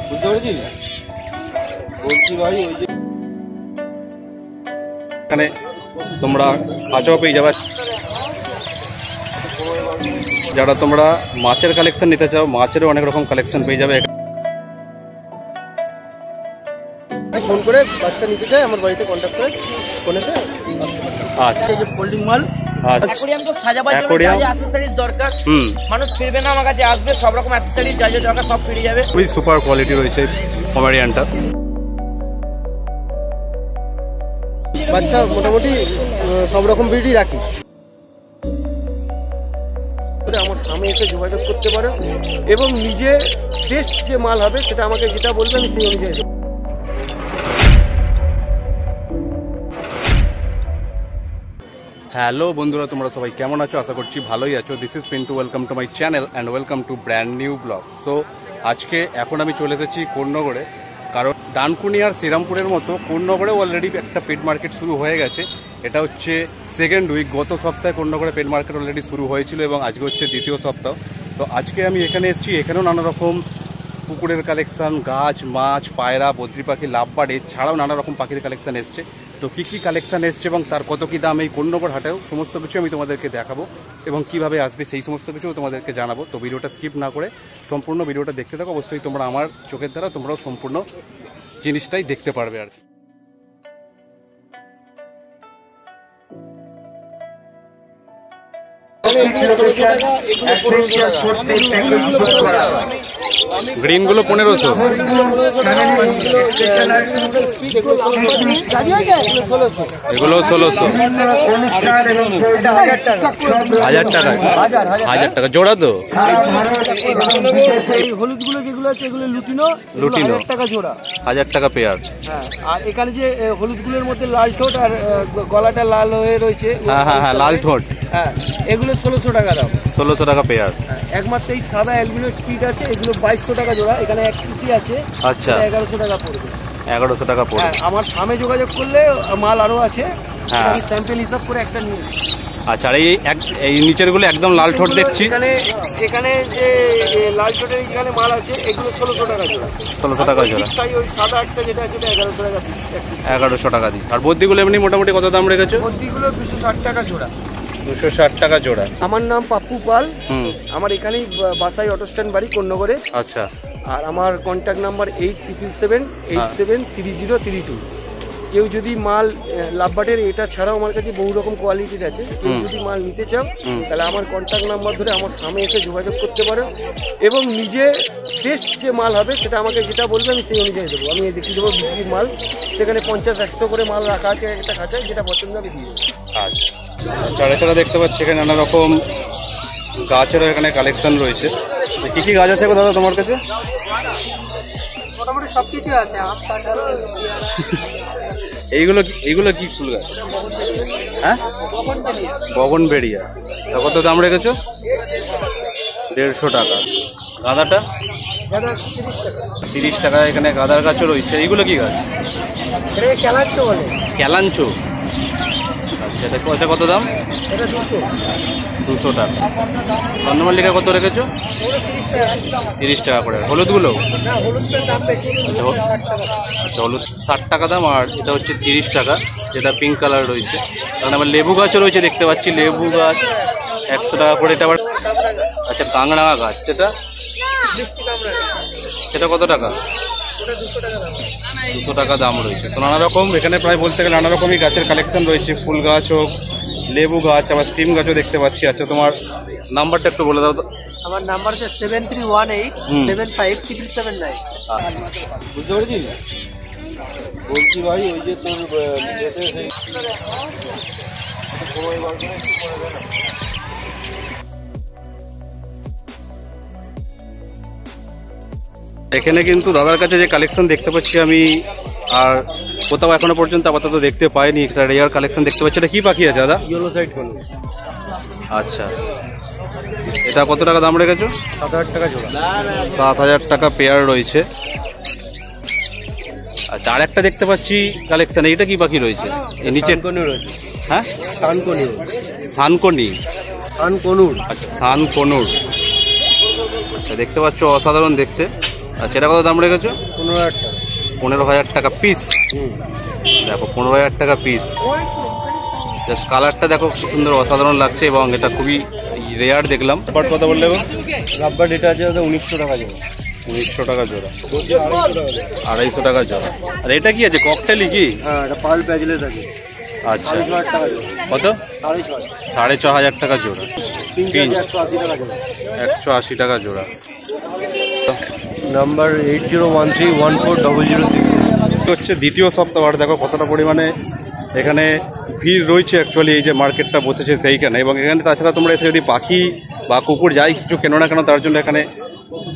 বুঝতে পেরেছিস? বলছি ভাই ওই যে এখানে তোমরা কাঁচাও পেয়ে যাবে। যারা তোমরা মাছের কালেকশন নিতে চাও, মাছেরও অনেক রকম কালেকশন পেয়ে যাবে। ফোন করে বাচ্চা নিতে চাই আমার বাড়িতে কন্ট্যাক্ট করে ফোনেতে। আচ্ছা, এই যে ফোল্ডিং মাল। অ্যাকোয়ারিয়াম তো সাজাবার জন্য যা যা অ্যাকসেসরিজ দরকার, মানুষ ফিরবে না আমার কাছে আসবে, সব রকম অ্যাকসেসরিজ যা যা দরকার সব ফিরে যাবে। খুবই সুপার কোয়ালিটি রয়েছে পমেরিয়ানটা। বাচ্চা মোটামুটি সব রকম ব্রিডই রাখি। আমার সামনে এসে যোগাযোগ করতে পারো এবং নিজে ফ্রেশ যে মাল হবে সেটা আমাকে যেটা বলবে আমি সেই অনুযায়ী দেবো। হ্যালো বন্ধুরা, তোমরা সবাই কেমন আছো? আশা করছি ভালোই আছো। This is Pintu, welcome to my channel and welcome to brand new blog. So আজকে এখন আমি চলে এসেছি কোন্নগরে, কারণ ডানকুনি আর শ্রীরামপুরের মতো কোন্নগরেও অলরেডি একটা পেট মার্কেট শুরু হয়ে গেছে। এটা হচ্ছে সেকেন্ড উইক। গত সপ্তাহে কোন্নগরে পেট মার্কেট অলরেডি শুরু হয়েছিল এবং আজকে হচ্ছে দ্বিতীয় সপ্তাহ। তো আজকে আমি এখানে এসেছি। এখানেও নানা রকম পুকুরের কালেকশন, গাছ, মাছ, পায়রা, বদ্রি পাখি, লাভবার্ড, এছাড়াও নানা রকম পাখির কালেকশন এসছে। তো কী কী কালেকশন এসছে এবং তার কত কী দাম এই কোন্নগর হাটেও, সমস্ত কিছু আমি তোমাদেরকে দেখাবো এবং কিভাবে আসবে সেই সমস্ত কিছু তোমাদেরকে জানাবো। তো ভিডিওটা স্কিপ না করে সম্পূর্ণ ভিডিওটা দেখতে থাকো। অবশ্যই তোমরা আমার চোখের দ্বারা তোমরাও সম্পূর্ণ জিনিসটাই দেখতে পারবে আর কি। গ্রিন গুলো 1500, এগুলো 1600, 1000 টাকা। 1000 টাকা জোড়া তো। এই হলুদ গুলো যেগুলো আছে এগুলো লুটিনো 1000 টাকা জোড়া, 1000 টাকা পেয়ার। আর এখানে যে হলুদ গুলোর মধ্যে লাল ঠোঁট আর গলাটা লাল হয়ে রয়েছে, হ্যাঁ লাল ঠোঁট, হ্যাঁ এগুলো 1600 টাকা দাম। 1600 টাকা পেয়ার। একমাত্র এই সাদা অ্যালবিনো স্পিড আছে, এগুলো 2200 টাকা জোড়া। এখানে এক পিসি আছে। আচ্ছা, 1100 টাকা পড়বে। 1100 টাকা পড়বে। আমার ফার্মে যোগাযোগ করলে মাল আরো আছে, হ্যাঁ স্যাম্পল হিসাব করে একটা নিয়ে। আচ্ছা, আর এই নিচের গুলো একদম লাল ঠোঁট দেখছি। এখানে যে লাল ঠোঁটের এখানে মাল আছে এগুলো 1600 টাকা জোড়া। 1600 টাকা জোড়া। ওই সাদা একটা যেটা আছে 1100 টাকা পিস। 1100 টাকা দিই। আর বদ্রিগুলো এমনি মোটামুটি কত দাম রেখেছো? বদ্রিগুলো 260 টাকা জোড়া। 260 টাকা জোড়া। আমার নাম পাপ্পু পাল। আমার এখানেই বাসাই অটো স্ট্যান্ড বাড়ি কোন্নগরে। আচ্ছা, আর আমার কন্ট্যাক্ট নাম্বার 8777873032। কেউ যদি মাল লাভবার্ডের এটা ছাড়াও আমার কাছে বহু রকম কোয়ালিটির আছে, কেউ যদি মাল নিতে চাও তাহলে আমার কন্ট্যাক্ট নাম্বার ধরে আমার সামনে এসে যোগাযোগ করতে পারো এবং নিজে ফ্রেশ যে মাল হবে সেটা আমাকে যেটা বলবে আমি সেই অনুযায়ী দেবো। আমি দেখিয়ে দেবো বিক্রির মাল, সেখানে 50-100 করে মাল রাখা আছে একটা খাঁচায়, যেটা পছন্দ হবে দিয়ে দেবো। আচ্ছা, এছাড়া দেখতে পাচ্ছি এখানে নানা রকম গাছেরও এখানে কালেকশন রয়েছে। কি কি গাছ আছে গো দাদা তোমার কাছে? মোটামুটি সব কিছু আছে। এইগুলো কি ফুল গাছ? হ্যাঁ, বগনবেড়িয়া। কত দাম রেখেছো? 150 টাকা। গাঁদাটা 30 টাকা। এখানে গাঁদার গাছও রয়েছে। এইগুলো কি গাছ? ক্যালাঞ্চো বলে। ক্যালাঞ্চো। আচ্ছা, এটা কত দাম? এটা 200 টাকা। চন্দ্রমল্লিকা কত রেখেছো? 30 টাকা করে। হলুদগুলো? আচ্ছা, হলুদ 60 টাকা দাম। আর এটা হচ্ছে 30 টাকা, যেটা পিঙ্ক কালার রয়েছে। কারণ আবার লেবু গাছও রয়েছে দেখতে পাচ্ছি। লেবু গাছ 100 টাকা করে। এটা আবার আচ্ছা কাংড়াঙা গাছ, সেটা কত টাকা? 200 টাকা দাম রয়েছে। তো নানা রকম এখানে প্রায় বলতে গেলে নানা রকমই গাছের কালেকশন রয়েছে। ফুল গাছ হোক, লেবু গাছ, আবার সিম গাছও দেখতে পাচ্ছি। আচ্ছা, তোমার নাম্বারটা একটু বলে দাও তো। আমার নাম্বার হচ্ছে 7318757779। বুঝতে পেরেছিস? বলছি ভাই ওই যে তোর এখানে কিন্তু দাদার কাছে যে কালেকশন দেখতে পাচ্ছি আমি, আর কোথাও এখনো পর্যন্ত আপাতত দেখতে পাইনি। একটা রেয়ার কালেকশন দেখতে পাচ্ছি। এটা কি পাখি আছে দাদা? ইয়েলো সাইড কোন। আচ্ছা, এটা কত টাকা দাম রেখেছো? 7000 টাকা জোড়া। 7000 টাকা পেয়ার রয়েছে। আচ্ছা, আর একটা দেখতে পাচ্ছি কালেকশন। এইটা কি পাখি রয়েছে? নিচে রয়েছে। হ্যাঁ, সানকনি। সানকনুর। আচ্ছা, সানকনুর। দেখতে পাচ্ছ, অসাধারণ দেখতে। আচ্ছা, এটা কত দাম রেখেছো? 15,000 টাকা। 15,000 টাকা পিস। দেখো 15,000 টাকা পিস। জাস্ট কালারটা দেখো কি সুন্দর, অসাধারণ লাগছে এবং এটা খুবই রেয়ার দেখলাম। বাট কত বললে গো? রাব্বার এটা আছে 1900 টাকা জোড়া। 1900 টাকা জোড়া, 250 টাকা জোড়া। আর এটা কি আছে, ককটেলই কি? হ্যাঁ, এটা পার্ল প্যাজলেস আছে। আচ্ছা, 6,500 টাকা জোড়া। কত? 6,500। 6,500 টাকা জোড়া। 180 টাকা জোড়া। 180 টাকা জোড়া। নাম্বার 8013140006। হচ্ছে দ্বিতীয় সপ্তাহ। আর দেখো কতটা পরিমাণে এখানে ভিড় রয়েছে অ্যাকচুয়ালি, এই যে মার্কেটটা বসেছে সেইখানে। এবং এখানে তাছাড়া তোমরা এসে যদি পাখি বা কুকুর যাই কিছু কেনো না কেন, তার জন্য এখানে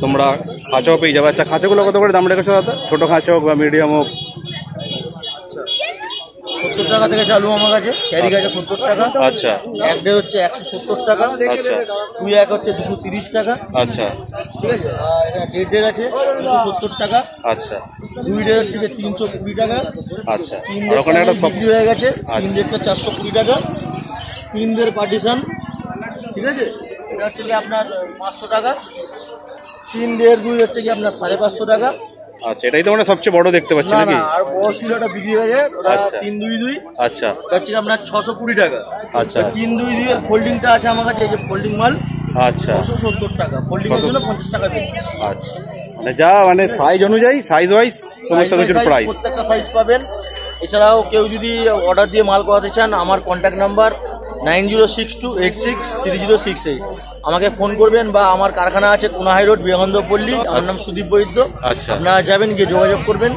তোমরা খাঁচাও পেয়ে যাবে। আচ্ছা, খাঁচাগুলো কত করে দাম রেখেছো দাদা? ছোটো খাঁচা হোক বা মিডিয়াম হোক? 70 টাকা থেকে চালু আমার কাছে। ক্যারি আছে 70 টাকা। আচ্ছা, এক ডে হচ্ছে 170 টাকা। আচ্ছা, 2 এক হচ্ছে 230 টাকা। আচ্ছা, ঠিক আছে। আর এখানে দেড় ডে আছে 270 টাকা। আচ্ছা, 2 ডে হচ্ছে 320 টাকা। আচ্ছা। 3 আর ওখানে একটা বিক্রি হয়ে গেছে। 3 ডেটা 420 টাকা। 3 ডের পার্টিশন, ঠিক আছে। এটা হচ্ছে কি আপনার 500 টাকা। 3 ডের 2 হচ্ছে কি আপনার 550 টাকা। আচ্ছা, এটাই তো মানে সবচেয়ে বড় দেখতে পাচ্ছি না নাকি? না, আর বড় সিলটা বিক্রি হয়ে যায়, ওটা আচ্ছা। 322। আচ্ছা, এটা হচ্ছে কি আপনার 620 টাকা। আচ্ছা, 322 এর ফোল্ডিংটা আছে আমার কাছে, এই যে ফোল্ডিং মাল আচ্ছা, 670 টাকা। ফোল্ডিং এর জন্য 50 টাকা বেশি। আচ্ছা। মানে যা মানে সাইজ অনুযায়ী, সাইজ ওয়াইজ সমস্ত কিছুর প্রাইস। প্রত্যেকটা সাইজ পাবেন। এছাড়াও কেউ যদি অর্ডার দিয়ে মাল করাতে চান, আমার কন্ট্যাক্ট নাম্বার 9062863068। আমাকে ফোন করবেন, বা আমার কারখানা আছে কোনাহাই রোড, বিবেকানন্দপল্লী। আমার নাম সুদীপ বৈদ্য। আচ্ছা। আপনারা যাবেন, গিয়ে যোগাযোগ করবেন,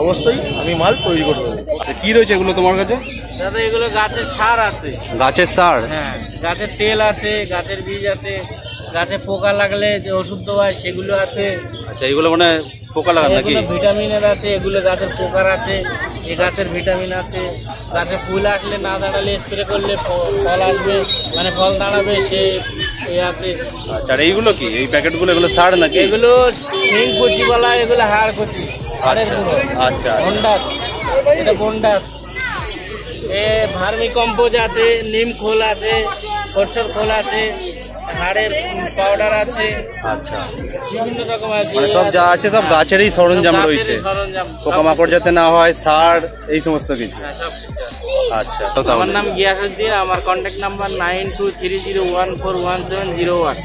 অবশ্যই আমি মাল তৈরি করে দেবো। কি রয়েছে এগুলো তোমার কাছে? দাদা এগুলো গাছের সার আছে। গাছের সার? হ্যাঁ, গাছের তেল আছে, গাছের বীজ আছে, গাছে পোকা লাগলে যে ওষুধ দেওয়া সেগুলো আছে। আচ্ছা, এগুলো মানে পোকা লাগান নাকি? এগুলো ভিটামিনের আছে, এগুলো গাছের পোকার আছে, এই গাছের ভিটামিন আছে। গাছে ফুল আসলে না দাঁড়ালে স্প্রে করলে ফল আসবে, মানে ফল দাঁড়াবে, সে আছে। আচ্ছা, আর এইগুলো কি, এই প্যাকেটগুলো এগুলো সার নাকি? এগুলো শিং কচি বলা, এগুলো হাড় কচি, হাড়ের গুঁড়ো। আচ্ছা, বন্ডার, এটা বন্ডার। এ ভার্মি কম্পোজ আছে, নিম খোল আছে, সরষের খোল আছে, হাড়ের পাউডার আছে। আচ্ছা, বিভিন্ন রকম আছে, মানে সব যা আছে সব গাছেরই সরঞ্জাম রয়েছে, সরঞ্জাম, পোকামাকড় যাতে না হয়, সার, এই সমস্ত কিছু। হ্যাঁ, সব কিছু আছে। আচ্ছা, আমার নাম গিয়াসুদ্দিন। আমার কন্ট্যাক্ট নাম্বার 9230141701।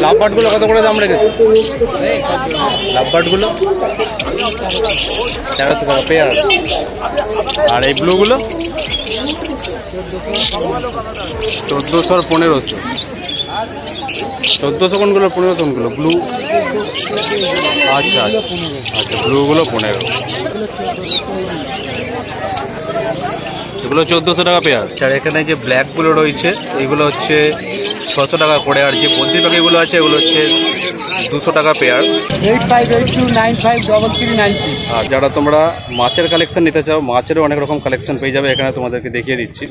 লাভবার্ড গুলো কত করে দাম রেখেছে? লাভবার্ড গুলো 1300 টাকা পেয়ার। আর এই ব্লু গুলো 1400 আর 1500। 1400 কোনগুলো, 1500 কোনগুলো? ব্লু। আচ্ছা, আচ্ছা, ব্লু গুলো 15। এগুলো 1400 টাকা পেয়ার। আর এখানে যে ব্ল্যাক গুলো রয়েছে এগুলো হচ্ছে 600 টাকা করে। আর যে বদ্রি পাখিগুলো আছে এগুলো হচ্ছে 200 টাকা পেয়ার। 8582953393। আর যারা তোমরা মাছের কালেকশন নিতে চাও, মাছেরও অনেক রকম কালেকশন পেয়ে যাবে এখানে, তোমাদেরকে দেখিয়ে দিচ্ছি।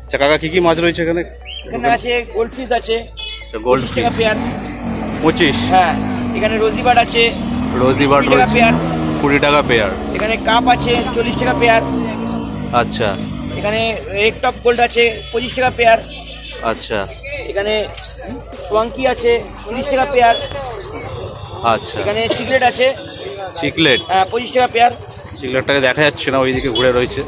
আচ্ছা কাকা, কি কি মাছ রয়েছে এখানে? এখানে আছে গোল্ডফিশ আছে, গোল্ড 20 টাকা পেয়ার। 25। হ্যাঁ, এখানে রোজিবার্ড আছে, রোজিবার্ড 20 টাকা রয়েছে পেয়ার। 20 টাকা পেয়ার। এখানে কাপ আছে 40 টাকা পেয়ার। আচ্ছা, এখানে রেড টপ গোল্ড আছে 25 টাকা পেয়ার। আচ্ছা, এখানে সোয়াঙ্কি আছে 30 টাকা পেয়ার। আচ্ছা, এখানে সিগরেট আছে, চিকলেট। 25 টাকা পেয়ার। চিকলেটটাকে দেখা যাচ্ছে না, ওইদিকে ঘুরে রয়েছে।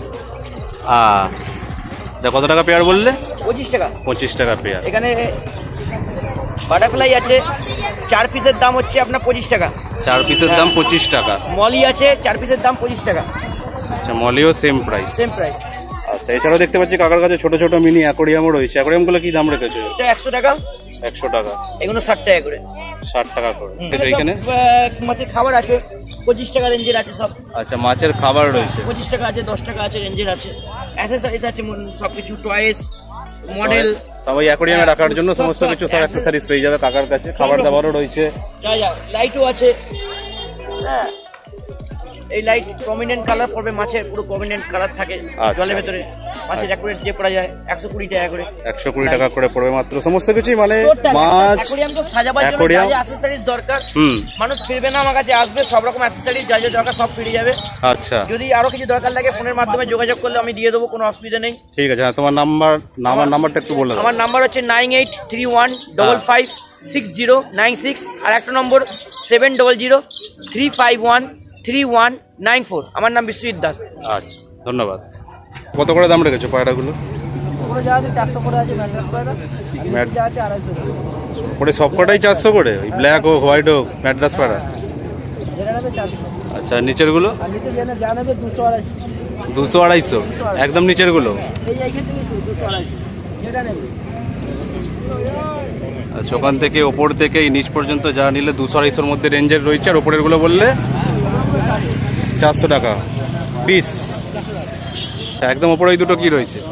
কত টাকা পেয়ার বললে? 25 টাকা। 25 টাকা পেয়ার। এখানে বাটারফ্লাই আছে, 4 পিসের দাম হচ্ছে আপনার 25 টাকা। 4 পিসের দাম 25 টাকা। মলি আছে, 4 পিসের দাম 25 টাকা। আচ্ছা, মলিও সেম প্রাইস। Same price. আচ্ছা, এছাড়াও দেখতে পাচ্ছি কাকার কাছে ছোট ছোট মিনি অ্যাকোরিয়ামও রয়েছে। অ্যাকোরিয়ামগুলো কি দাম রেখেছে? এটা 100 টাকা। 100 টাকা। এগুলো 60 টাকা করে। 60 টাকা করে। এখানে মাছের খাবার আছে 25 টাকা রেঞ্জের আছে সব। আচ্ছা, মাছের খাবার রয়েছে 25 টাকা আছে, 10 টাকা আছে, রেঞ্জের আছে। অ্যাক্সেসরিজ আছে সবকিছু, টয়েস, মডেল, সবাই অ্যাকোরিয়ামে রাখার জন্য সমস্ত কিছু সব অ্যাক্সেসরিজ পেয়ে যাবে কাকার কাছে। খাবার দাবারও রয়েছে, লাইটও আছে। হ্যাঁ, এই লাইট প্রমিনেন্ট কালার পড়বে, মাছের পুরো প্রমিনেন্ট কালার থাকে জলের ভেতরে। মাছের অ্যাকোরিয়াম যে করা যায় 120 টাকা করে। 120 টাকা করে পড়বে মাত্র সমস্ত কিছুই, মানে মাছ অ্যাকোরিয়াম তো সাজাবার জন্য যা যা অ্যাকসেসরিজ দরকার, মানুষ ফিরবে না আমার কাছে, আসবে সব রকম অ্যাকসেসরিজ যা যা দরকার সব ফিরে যাবে। আচ্ছা, যদি আরো কিছু দরকার লাগে ফোনের মাধ্যমে যোগাযোগ করলে আমি দিয়ে দেবো, কোনো অসুবিধা নেই। ঠিক আছে, তোমার নাম্বারটা একটু বলে দাও। আমার নাম্বার হচ্ছে 9831556096 আর একটা নম্বর 7003513194। আমার নাম বিশ্বজিৎ দাস। আচ্ছা, ধন্যবাদ। কত করে দাম রেখেছো পায়রাগুলো? যা আছে 400 করে আছে ম্যাড্রাস পায়রা, যা আছে 250 করে। ওরে সবকটাই 400 করে, ওই ব্ল্যাক ও হোয়াইট ও ম্যাড্রাস পায়রা যেটা নেবে 400। আচ্ছা, নিচের গুলো? আর নিচে যা নেবে 200 200 একদম নিচের গুলো? এই এইখান থেকে 200 যেটা নেবে। আচ্ছা, ওখান থেকে ওপর থেকে এই নিচ পর্যন্ত যা নিলে 200-250 মধ্যে রেঞ্জের রয়েছে, আর ওপরের গুলো বললে 400 টাকা পিস। একদম ওপরে ওই দুটো কি রয়েছে? ওই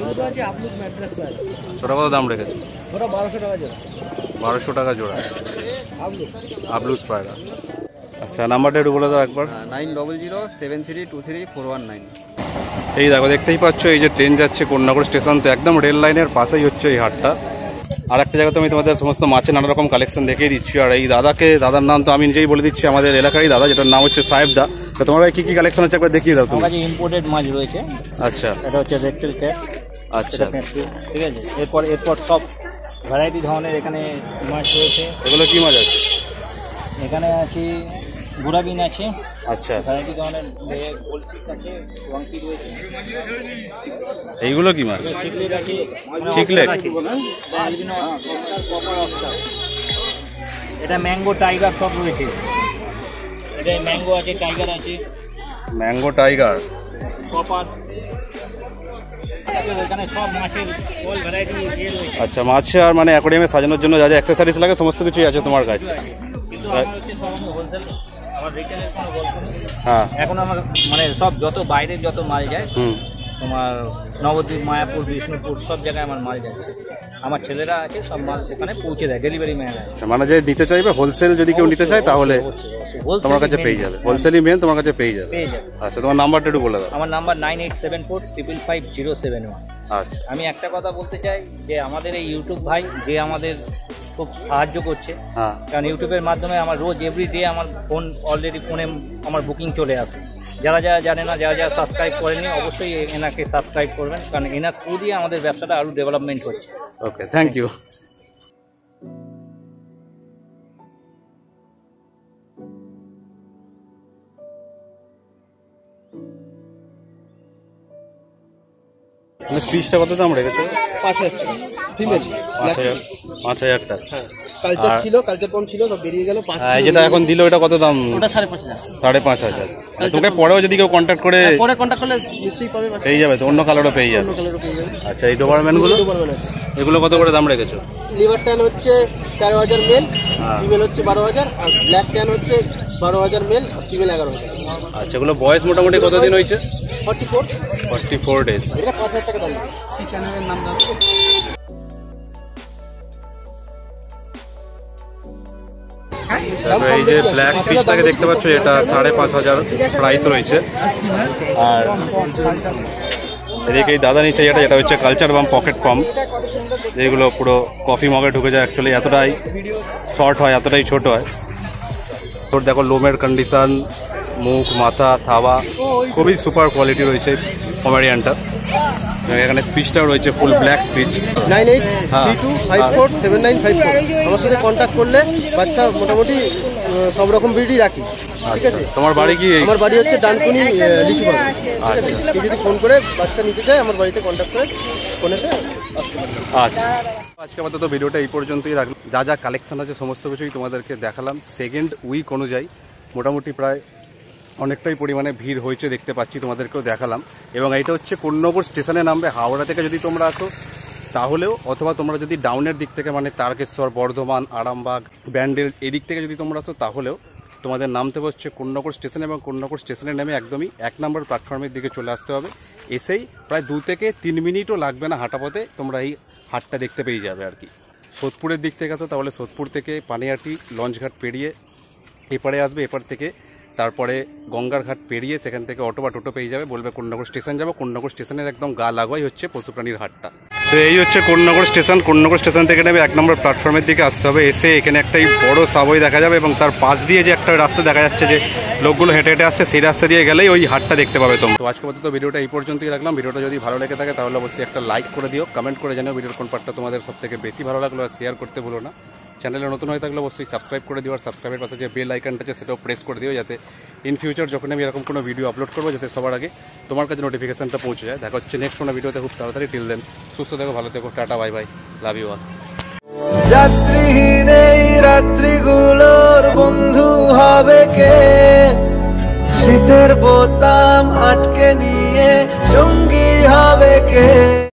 দুটো আছে আপলুক ম্যাট্রেস পায়রা। ছোটা কত দাম রেখেছে? ওটা 1200 টাকা জোড়া। 1200 টাকা জোড়া আবলুস পায়রা। আচ্ছা, নাম্বারটা একটু বলে দাও একবার। 9007323419। এই দেখো, দেখতেই পাচ্ছ এই যে ট্রেন যাচ্ছে কন্যাগর স্টেশন, তো একদম রেল লাইনের পাশেই হচ্ছে এই হাটটা। আর একটা জায়গাতে আমি তোমাদের সমস্ত মাছের নানা রকম কালেকশন দেখিয়ে দিচ্ছি। আর এই দাদার নাম তো আমি নিজেই বলে দিচ্ছি, আমাদের এলাকারই দাদা, যেটার নাম হচ্ছে সাহেব দা। তো তোমার কি কি কালেকশন আছে একবার দেখিয়ে দাও তুমি। আমার কাছে ইম্পোর্টেড মাছ রয়েছে। আচ্ছা, এটা হচ্ছে রেকটেল ক্যাপ। আচ্ছা, ঠিক আছে। এরপর সব ভ্যারাইটি ধরনের এখানে মাছ রয়েছে। এগুলো কি মাছ আছে? এখানে আছে গুড়াবিন আছে। আচ্ছা, ভ্যারাইটি ধরনের গোলফিশ আছে, ওয়াংকি রয়েছে। এইগুলো কি মাছ? চিকলেট আছে। চিকলেট? এটা ম্যাঙ্গো টাইগার সব রয়েছে। এটা ম্যাঙ্গো আছে, টাইগার আছে। Mango tiger, copper. এখানে সব মাছের অল ভ্যারাইটি রয়েছে। আচ্ছা, মাছ আর মানে অ্যাকোয়ারিয়ামে সাজানোর জন্য যা যা অ্যাক্সেসরিজ লাগে সমস্ত কিছুই আছে তোমার কাছে? কিন্তু আমার হচ্ছে সব হোলসেল, আমার রিটেলের কোনো গল্প নেই। হ্যাঁ, এখন আমার মানে সব যত বাইরের যত মাল যায়, তোমার নবদ্বীপ, মায়াপুর, বিষ্ণুপুর সব জায়গায় আমার মাল যায়। আমার ছেলেরা আছে, সব মাল সেখানে পৌঁছে দেয়, ডেলিভারি ম্যান আছে। মানে যে নিতে চাইবে হোলসেল, যদি কেউ নিতে চায় তাহলে তোমার কাছে পেয়ে যাবে। হোলসেলই মেন, তোমার কাছে পেয়ে যাবে। আচ্ছা, তোমার নাম্বারটা একটু বলে দাও। আমার নাম্বার 9874555071। আচ্ছা, আমি একটা কথা বলতে চাই যে আমাদের এই ইউটিউব ভাই যে আমাদের খুব সাহায্য করছে, হ্যাঁ, কারণ ইউটিউবের মাধ্যমে আমার রোজ এভরিডে আমার অলরেডি ফোনে আমার বুকিং চলে আসে। যারা জানে না, যারা সাবস্ক্রাইব করেনি, অবশ্যই এনাকে সাবস্ক্রাইব করবেন, কারণ এনার থ্রু দিয়ে আমাদের ব্যবসাটা আরও ডেভেলপমেন্ট হচ্ছে। ওকে, থ্যাংক ইউ। ফিশটা কত দাম রেখেছো? 5000 টাকা ফিমেল। 5000 টাকা। হ্যাঁ, কালচার ছিল, কালচার পম ছিল, সব বেরিয়ে গেল। 5 যেটা এখন দিল ওটা কত দাম? ওটা 5500। 5500। তোকে পরেও যদি কেউ কন্ট্যাক্ট করে পরে কন্টাক্ট করলে নিশ্চয়ই পাবে, পেয়ে যাবে তো, অন্য কালারও পেয়ে যাবে। অন্য কালারও পেয়ে যাবে। আচ্ছা, এই ডোবারম্যানগুলো এগুলো কত করে দাম রেখেছো? লিভার ট্যান হচ্ছে 13000 মেল, ফিমেল হচ্ছে 12000, আর ব্ল্যাক ট্যান হচ্ছে 12000 মেল, আর ফিমেল 11000। আচ্ছা, এগুলো বয়স মোটামুটি কতদিন হয়েছে? 44 ডেজ। এটা 5000 টাকা দাম। কি চ্যানেলের নাম দাও? এই যে ব্ল্যাক ফিশটাকে দেখতে পাচ্ছ, এটা 5500 প্রাইস রয়েছে। আর এদিকে দাদা নিচে যেটা হচ্ছে কালচার বাম পকেট পাম্প, যেগুলো পুরো কফি মগে ঢুকে যায়। অ্যাকচুয়ালি এতটাই শর্ট হয়, এতটাই ছোট হয়। তোর দেখো লোমের কন্ডিশন, মুখ, মাথা, থাবা খুবই সুপার কোয়ালিটি রয়েছে পমেরিয়ানটা। এখানে স্পিচটাও রয়েছে ফুল ব্ল্যাক স্পিচ। 9832547954। আমার সাথে কন্ট্যাক্ট করলে বাচ্চা মোটামুটি সব রকম ব্রিডই রাখি। ঠিক আছে। তোমার বাড়ি কি? আমার বাড়ি হচ্ছে ডানকুনি লিচুবাগ। আচ্ছা, কেউ যদি ফোন করে বাচ্চা নিতে চায় আমার বাড়িতে কন্ট্যাক্ট করে ফোনেতে আসতে পারে। আচ্ছা, আজকে আপাতত ভিডিওটা এই পর্যন্তই রাখলাম। যা যা কালেকশন আছে সমস্ত কিছুই তোমাদেরকে দেখালাম। সেকেন্ড উইক অনুযায়ী মোটামুটি প্রায় অনেকটাই পরিমাণে ভিড় হয়েছে দেখতে পাচ্ছি, তোমাদেরকেও দেখালাম। এবং এইটা হচ্ছে কোন্নগর স্টেশনে নামবে। হাওড়া থেকে যদি তোমরা আসো তাহলেও, অথবা তোমরা যদি ডাউনের দিক থেকে মানে তারকেশ্বর, বর্ধমান, আরামবাগ, ব্যান্ডেল এদিক থেকে যদি তোমরা আসো তাহলেও তোমাদের নামতে হচ্ছে কোন্নগর স্টেশন। এবং কোন্নগর স্টেশনে নেমে একদমই 1 নম্বর প্ল্যাটফর্মের দিকে চলে আসতে হবে। এসেই প্রায় 2 থেকে 3 মিনিটও লাগবে না হাঁটা পথে তোমরা এই হাটটা দেখতে পেয়ে যাবে আর কি। সোদপুরের দিক থেকে আসো তাহলে সোদপুর থেকে পানিহাটি লঞ্চঘাট পেরিয়ে এপারে আসবে, এপার থেকে তারপরে গঙ্গার ঘাট পেরিয়ে সেখান থেকে অটো বা টোটো পেয়ে যাবে, বলবে কোন্নগর স্টেশন যাবো। কোন্নগর স্টেশনের একদম গা লাগাই হচ্ছে পশু প্রাণীর হাটটা। তো এই হচ্ছে কোন্নগর স্টেশন। কোন্নগর স্টেশন থেকে নেমে 1 নম্বর প্ল্যাটফর্মের দিকে আসতে হবে। এসে এখানে একটা বড় সাবওয়ে দেখা যাবে এবং তার পাশ দিয়ে যে একটা রাস্তা দেখা যাচ্ছে যে লোকগুলো হেঁটে হেঁটে আসছে, সেই রাস্তা দিয়ে গেলেই ওই হাটটা দেখতে পাবে তোমরা। তো আজকে পর্যন্ত ভিডিওটা এই পর্যন্তই রাখলাম। ভিডিওটা যদি ভালো লেগে থাকে তাহলে অবশ্যই একটা লাইক করে দিও, কমেন্ট করে জানিও ভিডিওর কোন পার্টটা তোমাদের সব থেকে বেশি ভালো লাগলো, আর শেয়ার করতে ভুলো না। চ্যানেলে নতুন হয়ে থাকলে অবশ্যই সাবস্ক্রাইব করে দিও, আর সাবস্ক্রাইবের পাশে যে বেল আইকনটা আছে সেটাও প্রেস করে দিও, যাতে ইন ফিউচার যখন আমি এরকম কোনো ভিডিও আপলোড করবো যাতে সবার আগে তোমার কাছে নোটিফিকেশনটা পৌঁছে যায়। দেখা হচ্ছে নেক্সট কোনো ভিডিওতে খুব তাড়াতাড়ি। টিল দেন সুস্থ থেকো, ভালো থেকো, tata, bye bye, love you all. যাত্রীহীন এই রাত্রিগুলোর বন্ধু হবে কে? শীতের বোতাম আটকে নিয়ে সঙ্গী হবে কে?